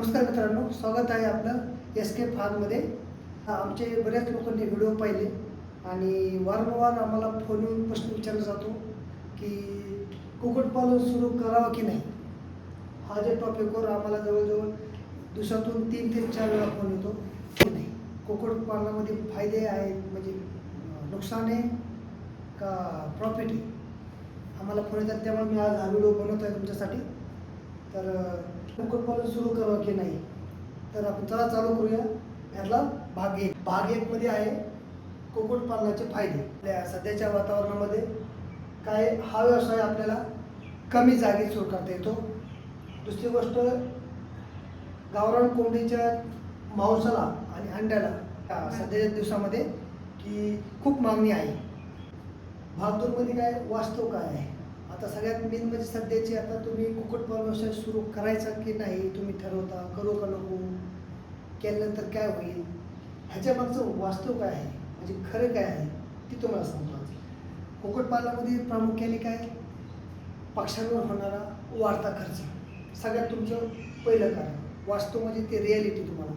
नमस्कार मित्रांनो, स्वागत आहे आपलं SK फार्ममध्ये. आमचे बऱ्याच लोकांनी व्हिडिओ पाहिले आणि वारंवार आम्हाला फोनवरून प्रश्न विचारला जातो की कुक्कुटपालन सुरू करावं की नाही. हा जे टॉपिकवर आम्हाला जवळजवळ दिवसातून 3 ते 4 वेळा फोन येतो की नाही कुक्कुटपालनामध्ये फायदे आहेत, म्हणजे नुकसान आहे का प्रॉफिट आहे. आम्हाला फोन येतात, त्यामुळे मी आज हा व्हिडिओ बनवतो आहे तुमच्यासाठी. तर कुक्कुटपालन सुरू करावं की नाही, तर आपण चला चालू करूया. यातला भाग 1 मध्ये आहे कुक्कुटपालनाचे फायदे. आपल्या सध्याच्या वातावरणामध्ये काय हा व्यवसाय आपल्याला कमी जागेत सुरू करता येतो. दुसरी गोष्ट, गावरान कोंबडीच्या मांसाला आणि अंड्याला सध्याच्या दिवसामध्ये की खूप मागणी आहे. भाग 2 मध्ये काय वास्तव काय आहे. आता सगळ्यात मेन म्हणजे सध्याची, आता तुम्ही कुक्कुटपालन व्यवसाय सुरू करायचा की नाही तुम्ही ठरवता, करू का नको, केल्यानंतर काय होईल, ह्याच्या मागचं वास्तव काय आहे, म्हणजे खरं काय आहे ती तुम्हाला सांगतो. कुक्कुटपालनामध्ये प्रामुख्याने काय, पक्ष्यांवर होणारा वाढता खर्च सगळ्यात तुमचं पहिलं कारण. वास्तव म्हणजे ते रिॲलिटी तुम्हाला,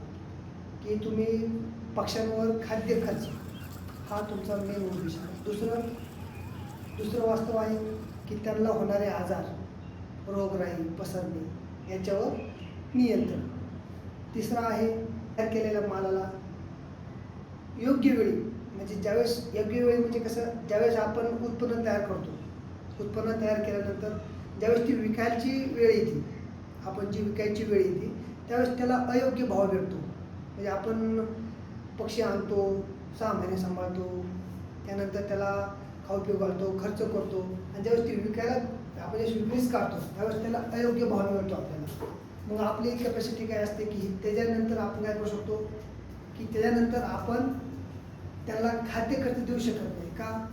की तुम्ही पक्ष्यांवर खाद्य खर्च हा तुमचा मेन उद्देश आहे. दुसरं वास्तव आहे की त्यांना होणारे आजार, रोगराई पसरणे याच्यावर नियंत्रण. तिसरा आहे तयार केलेल्या मालाला योग्य वेळी, म्हणजे ज्यावेळेस योग्य वेळी म्हणजे कसं, ज्यावेळेस आपण उत्पन्न तयार करतो, उत्पन्न तयार केल्यानंतर ज्यावेळेस ती विकायची वेळ येते, आपण जी विकायची वेळ येते त्यावेळेस त्याला अयोग्य भाव भेटतो. म्हणजे आपण पक्षी आणतो, 6 महिने सांभाळतो, त्यानंतर त्याला खाऊ पिऊ घालतो, खर्च करतो, आणि ज्यावेळेस ती विकायला आपण विक्रीस काढतो त्यावेळेस त्याला अयोग्य भाव मिळतो आपल्याला. मग आपली कॅपॅसिटी काय असते की त्याच्यानंतर आपण काय करू शकतो की त्याच्यानंतर आपण त्याला खाद्य खर्च देऊ शकत नाही का.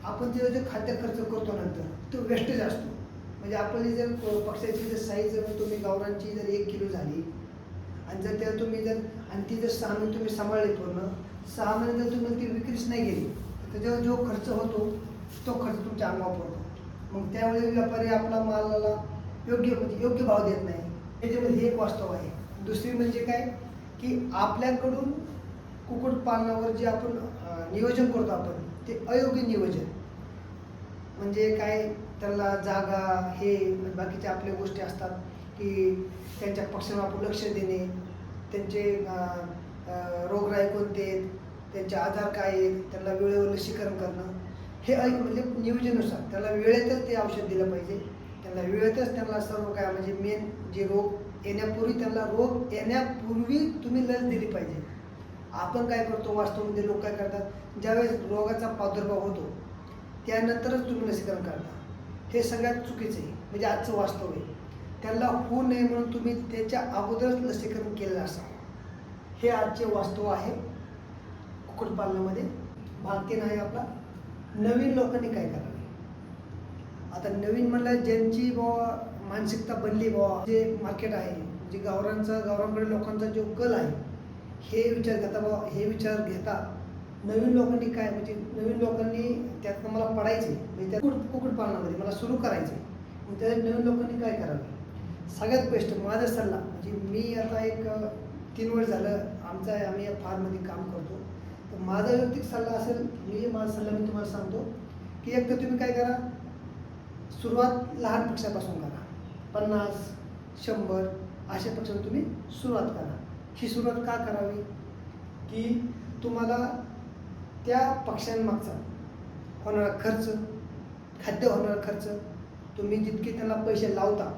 आपण ते जे खाद्य खर्च करतो नंतर तो वेस्टेज असतो. म्हणजे आपली जर पक्ष्याची जर साईज जर तुम्ही गावरांची जर 1 किलो झाली आणि जर त्या तुम्ही जर आणि ती जर 6 महिने तुम्ही सांभाळली, पूर्ण 6 महिने जर तुम्ही ती विक्रीच नाही गेली, त्याच्यावर जो खर्च होतो तो खर्च तुमच्या अंगावर पडतो. मग त्यावेळी व्यापारी आपला मालाला योग्य भाव देत नाही. त्याच्यामध्ये हे एक वास्तव आहे. दुसरी म्हणजे काय की आपल्याकडून कुक्कुटपालनावर जे आपण नियोजन करतो आपण ते अयोग्य नियोजन. म्हणजे काय, त्याला जागा हे बाकीच्या आपल्या गोष्टी असतात की त्यांच्या पक्ष्यांवर आपण लक्ष देणे, त्यांचे रोगराई कोणते, त्यांचे आजार काय आहेत, त्यांना वेळेवर लसीकरण करणं, हे म्हणजे नियोजनानुसार त्याला वेळेतच ते औषध दिलं पाहिजे. त्यांना वेळेतच त्यांना सर्व काय, म्हणजे मेन जे रोग येण्यापूर्वी, त्यांना रोग येण्यापूर्वी तुम्ही लस दिली पाहिजे. आपण काय करतो वास्तवामध्ये, लोक काय करतात, ज्यावेळेस रोगाचा प्रादुर्भाव होतो त्यानंतरच तुम्ही लसीकरण करता. हे सगळ्यात चुकीचं आहे. म्हणजे आजचं वास्तव आहे, त्यांना होऊ नये म्हणून तुम्ही त्याच्या अगोदरच लसीकरण केलेलं असावं. हे आजचे वास्तव आहे कुक्कुटपालनामध्ये. भाग 3 आहे आपला नवीन लोकांनी काय करावे. आता नवीन म्हणलं, ज्यांची मानसिकता बनली जे मार्केट आहे, जे गावरांकडे लोकांचा जो कल आहे, हे विचार घेता नवीन लोकांनी काय, म्हणजे नवीन लोकांनी त्यात मला पडायचे, म्हणजे त्या कुक्कुटपालनामध्ये मला सुरू करायचे. मग त्या नवीन लोकांनी काय करावे. सगळ्यात बेस्ट माझा सल्ला, म्हणजे मी आता एक 3 वर्ष झालं आम्ही या फार्ममध्ये काम करतो, तर माझा वैयक्तिक सल्ला असेल, माझा सल्ला मी तुम्हाला सांगतो की एक तर तुम्ही काय करा, सुरुवात लहान पक्षापासून करा. 50-100 अशा पक्षातून तुम्ही सुरुवात करा. ही सुरुवात का करावी की तुम्हाला त्या पक्ष्यांमागचा होणारा खर्च, खाद्य होणारा खर्च, तुम्ही जितके त्यांना पैसे लावता,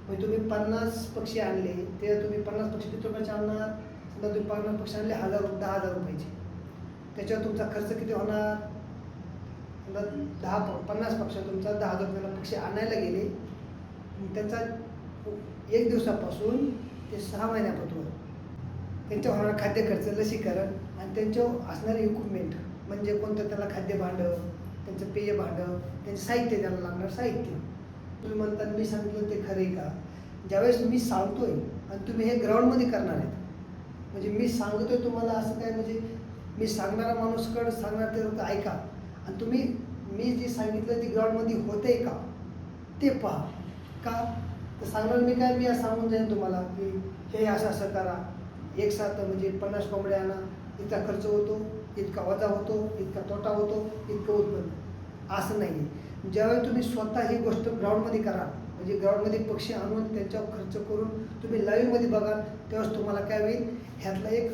म्हणजे तुम्ही 50 पक्षी आणले ते तुम्ही 50 पक्षी किती रुपयाचे आणणार, समजा तुम्ही 50 पक्षी आणले 10,000 रुपयाचे, त्याच्यावर तुमचा खर्च किती होणार, समजा 50 पक्षात तुमचा 10,000 रुपयाला पक्षी आणायला गेले, त्यांचा 1 दिवसापासून ते 6 महिन्यापर्यंत त्यांच्या होणारा खाद्य खर्च, लसीकरण आणि त्यांच्यावर असणारे इक्विपमेंट, म्हणजे कोणतं त्याला खाद्य भांडं, त्यांचं पेय भांडं, त्यांचं साहित्य, त्याला लागणार साहित्य. तुम्ही म्हणता मी सांगितलं ते खरं आहे का. ज्यावेळेस मी सांगतोय आणि तुम्ही हे ग्राउंडमध्ये करणार आहेत, म्हणजे मी सांगतोय तुम्हाला असं काय, म्हणजे मी सांगणारा माणूसकडं सांगणार ते लोक ऐका, आणि तुम्ही मी जे सांगितलं ते ग्राउंडमध्ये होतंय का ते पहा. का तर सांगणार मी आज सांगून जाईन तुम्हाला की हे असं असं करा, एक साथ म्हणजे 50 कोंबड्या आणा, इतका खर्च होतो, इतका वजा होतो, इतका तोटा होतो, इतकं उत्पन्न, असं नाही आहे. ज्यावेळी तुम्ही स्वतः ही गोष्ट ग्राउंडमध्ये करा, म्हणजे ग्राउंडमध्ये पक्षी आणून त्यांच्यावर खर्च करून तुम्ही लाईव्हमध्ये बघाल, तेव्हाच तुम्हाला काय होईल, ह्यातला एक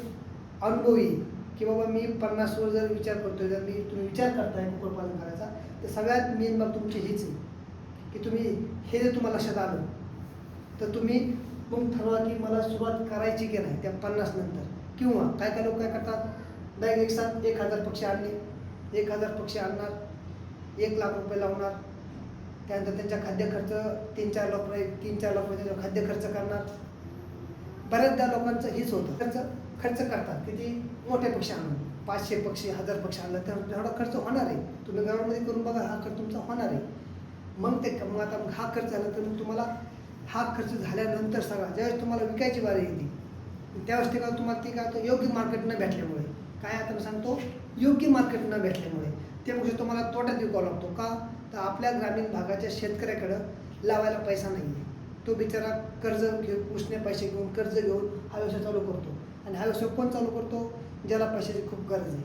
अनुभव येईल की बाबा मी 50वर जर विचार करतोय, जर तुम्ही विचार करताय कुक्कुटपालन करायचा, तर सगळ्यात मेन बाब तुमची हीच आहे की तुम्ही हे जर तुम्हाला लक्षात आलं तर तुम्ही मग ठरवा की मला सुरुवात करायची की नाही त्या 50 नंतर. किंवा काय काय लोक काय करतात, डायरेक्ट एक साथ 1000 पक्षी आणले, 1000 पक्षी आणणार, 1 लाख रुपये लावणार, त्यानंतर त्यांचा खाद्य खर्च 3-4 लाख रुपये त्याचा खाद्य खर्च करणार. बऱ्याचदा लोकांचं हीच होतं, खर्च करतात किती मोठे पक्षी आणून, 500 पक्षी 1000 पक्षी आणलं तर एवढा खर्च होणार आहे. तुम्ही ग्राउंडमध्ये करून बघा, हा खर्च तुमचा होणार आहे. मग आता हा खर्च झाला तर मग तुम्हाला हा खर्च झाल्यानंतर सगळा ज्यावेळेस तुम्हाला विकायची बारी येते त्यावेळेस ते काय तुम्हाला काय योग्य मार्केट न भेटल्यामुळे, काय आता मी सांगतो, योग्य मार्केट न भेटल्यामुळे ते म्हणजे तुम्हाला तोट्यात विकावं लागतो. का तर आपल्या ग्रामीण भागाच्या शेतकऱ्याकडं लावायला पैसा नाही आहे. तो बिचारा कर्ज घेऊन, उसने पैसे घेऊन, कर्ज घेऊन हा व्यवसाय चालू करतो. आणि हा व्यवसाय कोण चालू करतो, ज्याला पैशाची खूप गरज आहे.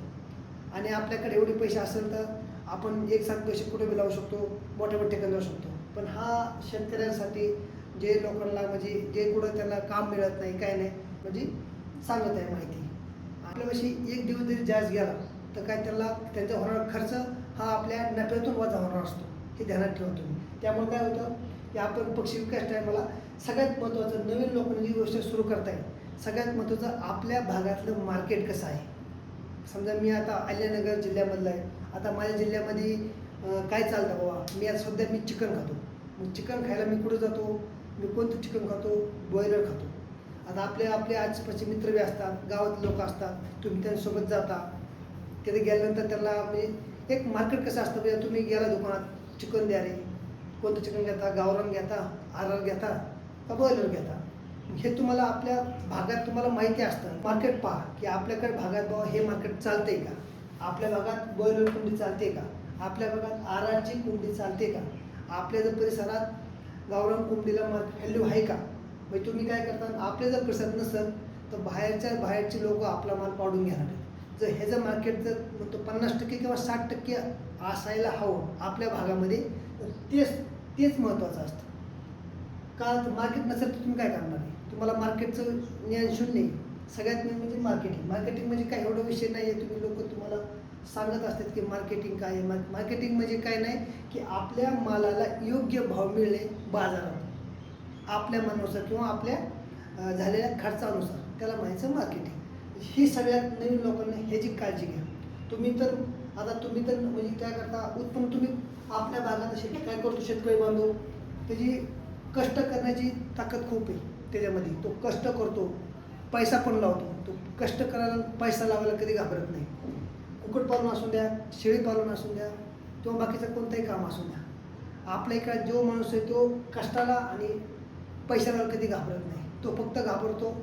आणि आपल्याकडे एवढे पैसे असेल तर आपण एक साथ पैसे कुठे बी लावू शकतो, मोठ्या मोठ्या ठिकाणी लावू शकतो. पण हा शेतकऱ्यांसाठी, जे लोकांना म्हणजे जे कुठं त्यांना काम मिळत नाही, काय नाही, म्हणजे सांगत आहे माहिती. आपल्यापाशी एक दिवस जरी जास्त गेला तर काय त्यांचा होणारा खर्च हा आपल्या नफ्यातून वजा होणार असतो, हे ध्यानात ठेवा तुम्ही. त्यामुळे काय होतं की आपण पक्षी विकास टायमाला सगळ्यात महत्त्वाचं, नवीन लोकांनी जी गोष्ट सुरू करताय, सगळ्यात महत्त्वाचं आपल्या भागातलं मार्केट कसं आहे. समजा मी आता अहिल्यानगर जिल्ह्यामधलं आहे, आता माझ्या जिल्ह्यामध्ये काय चालतं बाबा, मी आज सध्या मी चिकन खातो. मग चिकन खायला मी कुठं जातो, मी कोणतं चिकन खातो, ब्रॉयलर खातो. आता आपले आजपासचे मित्र बी असतात, गावातले लोक असतात, तुम्ही त्यांच्यासोबत जाता, तिथे गेल्यानंतर त्यांना म्हणजे एक मार्केट कसं असतं, म्हणजे तुम्ही गेला दुकानात, चिकन द्या रे, कोणतं चिकन घेता, गावरान घेता, आर घेता का ब्रॉयलर घेता, हे तुम्हाला आपल्या भागात तुम्हाला माहिती असतं. मार्केट पहा की आपल्याकडे भागात बाबा हे मार्केट चालते का, आपल्या भागात ब्रॉयलर कोंबडी चालते का, आपल्या भागात आराची कोंबडी चालते का, आपल्या जर परिसरात गावरान कोंबडीला व्हॅल्यू आहे का. म्हणजे तुम्ही काय करता, आपले जर परिसरात नसेल तर बाहेरचे लोक आपला माल पाडून घेणार आहे. जर ह्याचं मार्केट जर म्हणतो 50% किंवा 60% असायला हवं आपल्या भागामध्ये, तर तेच महत्त्वाचं असतं. का मार्केट नसेल तर तुम्ही काय करणार आहे, तुम्हाला मार्केटचं ज्ञान शून्य आहे. सगळ्यात मेन म्हणजे मार्केटिंग म्हणजे काय एवढा विषय नाही आहे. तुम्हाला सांगत असतात की मार्केटिंग काय आहे. मार्केटिंग म्हणजे काय नाही की आपल्या मालाला योग्य भाव मिळणे बाजारात, आपल्या मनानुसार किंवा आपल्या झालेल्या खर्चानुसार, त्याला म्हणायचं मार्केटिंग. ही सगळ्यात नवीन लोकांना ह्याची काळजी घ्या. तुम्ही तर म्हणजे काय करता, उत्पन्न तुम्ही आपल्या भागात काय करतो, शेतकरी बांधव त्याची कष्ट करण्याची ताकद खूप आहे त्याच्यामध्ये. तो कष्ट करतो, पैसा पण लावतो. तो कष्ट करायला, पैसा लावायला कधी घाबरत नाही. कुक्कुटपालन असू द्या, शेळीपालन असू द्या किंवा बाकीचं कोणतंही काम असू द्या, आपल्या इकडे जो माणूस आहे तो कष्टाला आणि पैशाला कधी घाबरत नाही. तो फक्त घाबरतो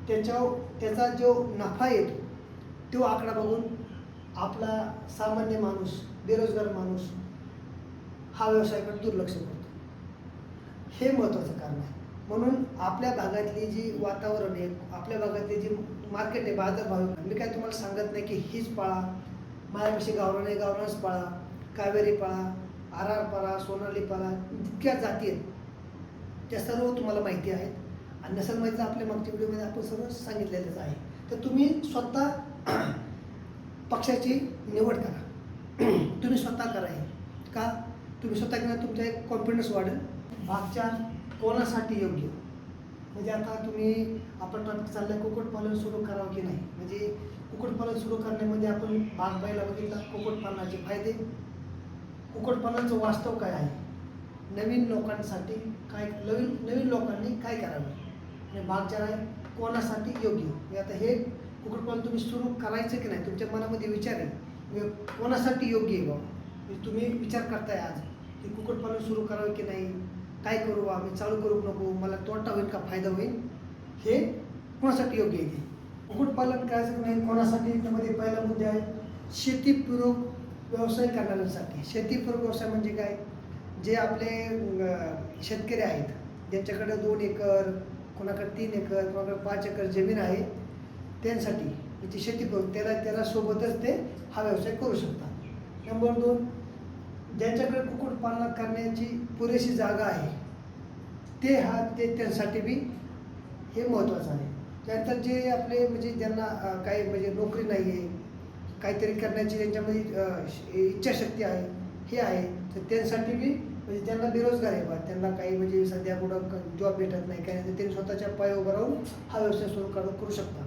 त्याचा जो नफा येतो तो आकडा बघून. आपला सामान्य माणूस, बेरोजगार माणूस हा व्यवसायाकडे दुर्लक्ष करतो. हे महत्त्वाचं कारण आहे. म्हणून आपल्या भागातली जी वातावरण आहे, आपल्या भागातली जी मार्केट आहे, बाजारभाव, मी काय तुम्हाला सांगत नाही की हीच पाळा, माझ्यापाशी गावरान आहे गावरानच पाळा, कावेरी पाळा, आर पाळा, सोनाली पाळा, इतक्या जाती आहेत, त्या सर्व तुम्हाला माहिती आहेत. आणि नसेल माहिती आपल्या मागच्या व्हिडिओमध्ये आपण सर्व सांगितलेलंच आहे. तर तुम्ही स्वतः पक्षाची निवड करा. तुम्ही स्वतः करा. का तुम्ही स्वतः केला तुमचा एक कॉन्फिडन्स वाढेल. भागच्या कोणासाठी योग्य, म्हणजे आता आपण टॉपिक चाललाय कुक्कुटपालन सुरू करावं की नाही. म्हणजे कुक्कुटपालन सुरू करण्यामध्ये आपण भाग पाहिला बघितला, कुक्कुटपालनाचे फायदे, कुक्कुटपालनाचं वास्तव काय आहे, नवीन लोकांसाठी काय, नवीन लोकांनी काय करावे, आणि भाग 4 आहे कोणासाठी योग्य. म्हणजे आता हे कुक्कुटपालन तुम्ही सुरू करायचं की नाही, तुमच्या मनामध्ये विचार आहे कोणासाठी योग्य आहे बाबा. म्हणजे तुम्ही विचार करताय आज की कुक्कुटपालन सुरू करावं की नाही, काय करू बा, मी चालू करू नको, मला तोटा होईल का फायदा होईल, हे कोणासाठी योग्य आहे. कुक्कुटपालन करायचं नाही कोणासाठी, त्यामध्ये पहिला मुद्दा आहे शेतीपूरक व्यवसाय करणाऱ्यांसाठी. शेतीपूरक व्यवसाय म्हणजे काय, जे आपले शेतकरी आहेत ज्यांच्याकडे 2 एकर, कोणाकडे 3 एकर, कोणाकडे 5 एकर जमीन आहे, त्यांसाठी म्हणजे शेती करून त्याला सोबतच ते हा व्यवसाय करू शकतात. नंबर 2, ज्यांच्याकडे कुक्कुटपालन करण्याची पुरेशी जागा आहे, ते त्यांसाठी बी हे महत्त्वाचं आहे. त्यानंतर जे आपले म्हणजे ज्यांना काही म्हणजे नोकरी नाही आहे, काहीतरी करण्याची त्यांच्यामध्ये इच्छाशक्ती आहे, हे आहे, तर त्यांसाठी बी म्हणजे ज्यांना बेरोजगार आहे बा, त्यांना काही म्हणजे सध्या कुठं जॉब भेटत नाही, काय नाही, त्यांनी स्वतःच्या पायावर उभं राहून हा व्यवसाय सुरू करू शकतात.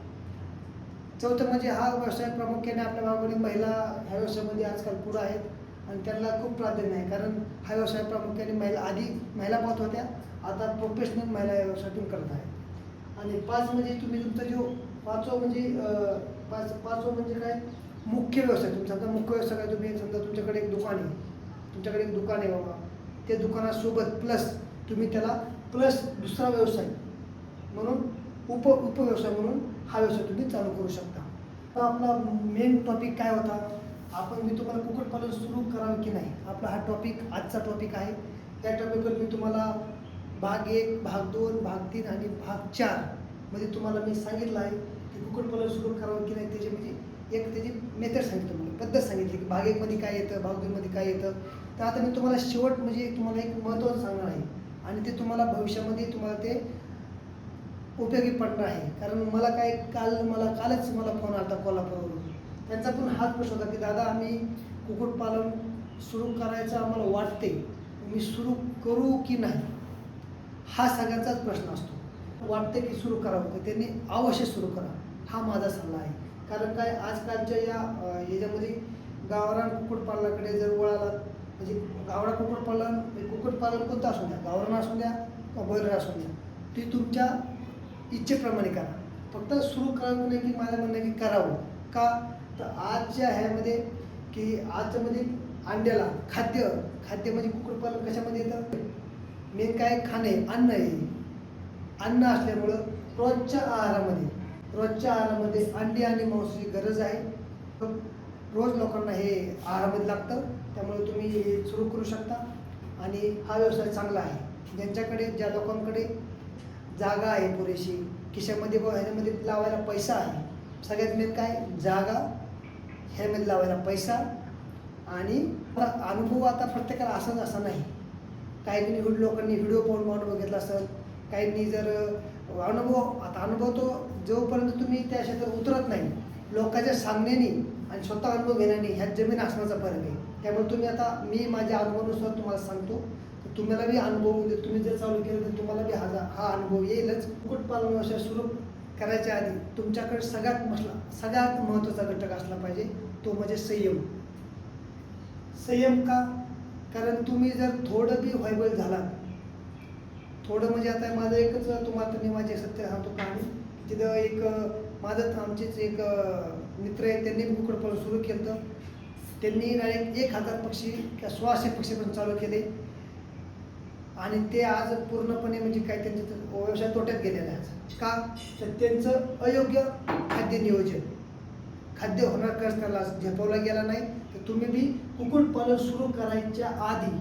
चौथं म्हणजे हा व्यवसाय प्रामुख्याने आपल्या भागामध्ये महिला ह्या व्यवसायामध्ये आजकाल पुढं आहेत आणि त्यांना खूप प्राधान्य आहे. कारण हा व्यवसाय प्रामुख्याने आधी महिला पाहत होत्या, आता प्रोफेशनल महिला या व्यवसायातून करत आहेत. आणि 5 म्हणजे तुम्ही तुमचा जो पाचवं म्हणजे काय, मुख्य व्यवसाय. तुमचा आता मुख्य व्यवसाय काय, तुम्ही समजा तुमच्याकडे एक दुकान आहे बाबा, ते दुकानासोबत प्लस तुम्ही त्याला दुसरा व्यवसाय म्हणून उपव्यवसाय म्हणून हा व्यवसाय तुम्ही चालू करू शकता. तर आपला मेन टॉपिक काय होता, मी तुम्हाला कुक्कुटपालन सुरू करावं की नाही, आपला हा आजचा टॉपिक आहे. त्या टॉपिकवर मी तुम्हाला भाग 1, भाग 2, भाग 3 आणि भाग 4 मध्ये तुम्हाला मी सांगितलं आहे की कुक्कुटपालन सुरू करावं की नाही. त्याची मेथड सांगितलं, तुम्हाला पद्धत सांगितली की भाग 1 मध्ये काय येतं, भाग 2 मध्ये काय येतं. तर आता मी तुम्हाला शेवट म्हणजे तुम्हाला एक महत्त्वाचं सांगणार आहे आणि ते तुम्हाला भविष्यामध्ये ते उपयोगी पडणार आहे. कारण मला कालच फोन आला कोल्हापूरवरून. त्यांचा पण हाच प्रश्न होता की दादा, आम्ही कुक्कुटपालन सुरू करायचं आम्हाला वाटते, मी सुरू करू की नाही, हा सगळ्यांचाच प्रश्न असतो. वाटते की सुरू करावं, तर त्यांनी अवश्य सुरू करा, हा माझा सल्ला आहे. कारण काय, आजकालच्या याच्यामध्ये गावरान कुक्कुटपालनाकडे जर वळाला, म्हणजे गावरान कुक्कुटपालन कोणतं असू द्या, गावरान असू द्या किंवा बॉयलर असू द्या, ते तुमच्या इच्छेप्रमाणे करा. फक्त सुरू करावं नाही की माझं म्हणणं की करावं का, तर आजच्या ह्यामध्ये की आजच्यामध्ये अंड्याला खाद्य म्हणजे कुक्कुटपालन कशामध्ये येतं, मेन काय, अन्न आहे. अन्न असल्यामुळं रोजच्या आहारामध्ये अंडी आणि मांसाची गरज आहे. रोज लोकांना हे आहारामध्ये लागतं, त्यामुळे तुम्ही हे सुरू करू शकता आणि हा व्यवसाय चांगला आहे. ज्या लोकांकडे जागा आहे पुरेशी, खिशामध्ये ह्याच्यामध्ये लावायला पैसा आहे. सगळ्यात मेन काय, जागा, ह्यामध्ये लावायला पैसा आणि अनुभव. आता प्रत्येकाला असा नाही, काही लोकांनी व्हिडिओ पाहून बघितला असेल, काहींनी जर अनुभव तो जोपर्यंत तुम्ही त्या क्षेत्रात उतरत नाही, लोकांच्या सांगण्याने आणि स्वतः अनुभव घेण्याने ह्यात जमीन आसमानाचा फरक आहे. त्यामुळे तुम्ही आता मी माझ्या अनुभवानुसार तुम्हाला सांगतो, तर तुम्हाला बी अनुभव, तुम्ही जर चालू केलं तर तुम्हाला बी हा अनुभव येईलच. कुक्कुटपालन व्यवसाय सुरू करायच्या आधी तुमच्याकडे सगळ्यात महत्त्वाचा घटक असला पाहिजे, तो म्हणजे संयम. का, कारण तुम्ही जर थोडं बी व्हायबल झाला, थोडं म्हणजे आता माझं एकच तुम्हाला माझे सत्य सांगतो कहाणी. तिथं आमचेच एक मित्र आहेत, त्यांनी कुक्कुटपालन सुरू केलं. त्यांनी डायरेक्ट 1000 पक्षी किंवा 1600 पक्षी पण चालू केले आणि ते आज पूर्णपणे म्हणजे काय त्यांचं व्यवसाय तोट्यात गेलेला आहे. का, तर त्यांचं अयोग्य खाद्य होणार कर्ज त्याला झेपवला गेला नाही. तर तुम्ही बी कुक्कुटपालन सुरू करायच्या आधी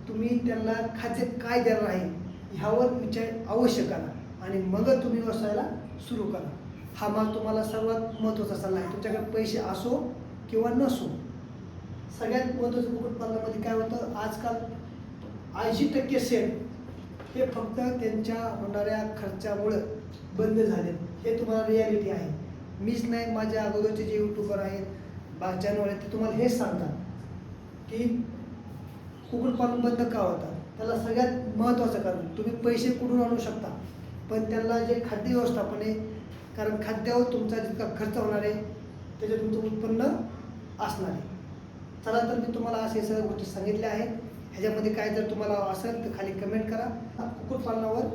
तुम्ही त्यांना खाद्य काय देणार आहे ह्यावर विचार अवश्य करा आणि मग तुम्ही व्यवसायाला सुरू करा. हा माझा तुम्हाला सर्वात महत्त्वाचा सल्ला आहे. तुमच्याकडे पैसे असो किंवा नसो, सगळ्यात महत्त्वाचं कुक्कुटपालनामध्ये काय होतं, आजकाल 80% सेट हे फक्त त्यांच्या होणाऱ्या खर्चामुळं बंद झाले. हे तुम्हाला रियालिटी आहे. मीच नाही, माझ्या अगोदरचे जे यूट्यूबर आहेत, चॅनल आहेत, ते तुम्हाला हेच सांगतात की कुक्कुटपालन बंद का होतं. त्याला सगळ्यात महत्त्वाचं कारण, तुम्ही पैसे कुठून आणू शकता, पण त्यांना जे खाद्य व्यवस्थापन आहे, कारण खाद्यावर तुमचा जितका खर्च होणार आहे त्याच्यात तुमचं उत्पन्न असणार आहे. चला, तर मी तुम्हाला असे सगळ्या गोष्टी सांगितल्या आहेत. ह्याच्यामध्ये काय जर तुम्हाला असेल तर खाली कमेंट करा. कुक्कुटपालनावर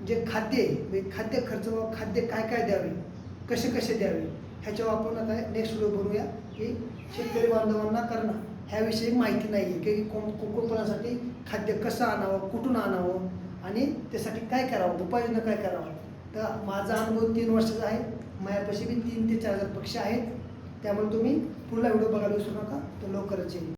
जे खाद्य आहे, खाद्य खर्च, खाद्य काय द्यावे, कसे द्यावे, ह्याच्यावर आपण आता नेक्स्ट व्हिडिओ बनवूया की शेतकरी बांधवांना, कारण ह्याविषयी माहिती नाही आहे की कुक्कुटपालनासाठी खाद्य कसं आणावं, कुठून आणावं आणि त्यासाठी काय करावं, उपाययोजना काय करावं. तर माझा अनुभव 3 वर्षाचा आहे. माझ्यापाशी बी 3 ते 4000 पक्षी आहेत. त्यामुळे तुम्ही पुढला व्हिडिओ बघायला विसरू नका. तो लवकरच येईल.